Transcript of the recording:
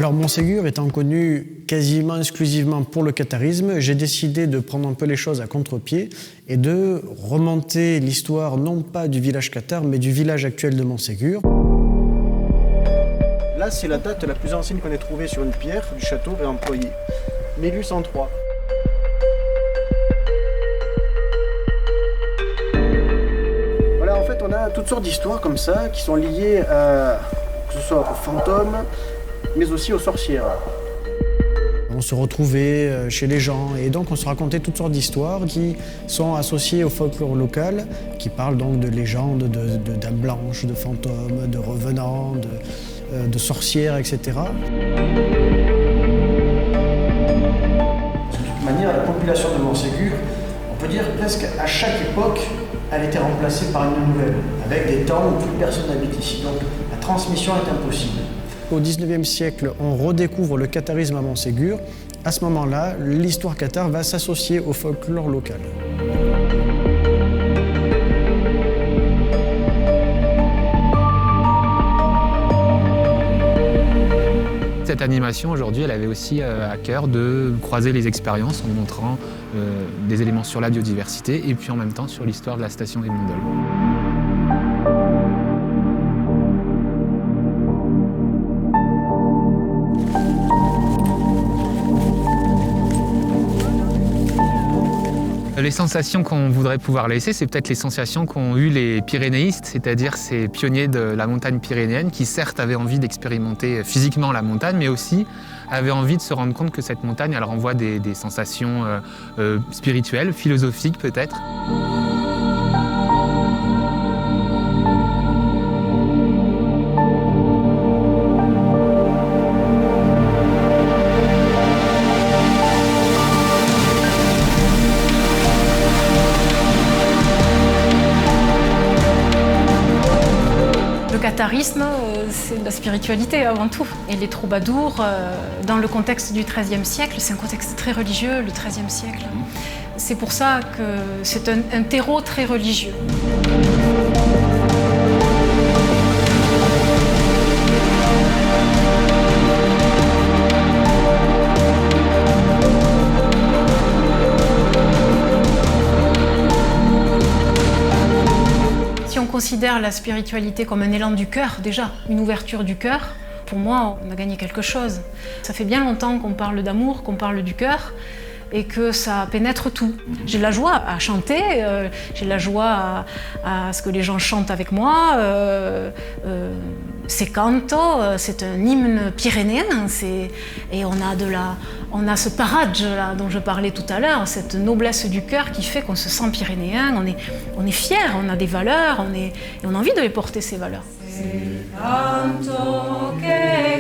Alors Montségur étant connu quasiment exclusivement pour le catharisme, j'ai décidé de prendre un peu les choses à contre-pied et de remonter l'histoire non pas du village cathare mais du village actuel de Montségur. Là, c'est la date la plus ancienne qu'on ait trouvée sur une pierre du château réemployé, 1803. Voilà, en fait, on a toutes sortes d'histoires comme ça qui sont liées que ce soit aux fantômes, mais aussi aux sorcières. On se retrouvait chez les gens et donc on se racontait toutes sortes d'histoires qui sont associées au folklore local, qui parlent donc de légendes, de dames blanches, de fantômes, de revenants, de sorcières, etc. De toute manière, la population de Montségur, on peut dire presque à chaque époque, elle était remplacée par une nouvelle, avec des temps où plus personne n'habite ici. Donc la transmission est impossible. Au XIXe siècle, on redécouvre le catharisme à Montségur. À ce moment-là, l'histoire cathare va s'associer au folklore local. Cette animation, aujourd'hui, elle avait aussi à cœur de croiser les expériences en montrant des éléments sur la biodiversité et puis en même temps sur l'histoire de la station des Mondoles. Les sensations qu'on voudrait pouvoir laisser, c'est peut-être les sensations qu'ont eues les pyrénéistes, c'est-à-dire ces pionniers de la montagne pyrénéenne qui certes avaient envie d'expérimenter physiquement la montagne, mais aussi avaient envie de se rendre compte que cette montagne, elle renvoie des sensations spirituelles, philosophiques peut-être. Le catharisme, c'est de la spiritualité avant tout. Et les troubadours, dans le contexte du XIIIe siècle, c'est un contexte très religieux, le XIIIe siècle. C'est pour ça que c'est un terreau très religieux. Si on considère la spiritualité comme un élan du cœur, déjà, une ouverture du cœur, pour moi, on a gagné quelque chose. Ça fait bien longtemps qu'on parle d'amour, qu'on parle du cœur, et que ça pénètre tout. J'ai la joie à chanter, j'ai la joie à ce que les gens chantent avec moi. C'est canto, c'est un hymne pyrénéen, et on a ce parade là dont je parlais tout à l'heure, cette noblesse du cœur qui fait qu'on se sent pyrénéen, on est fier, on a des valeurs, et on a envie de les porter ces valeurs. C'est canto que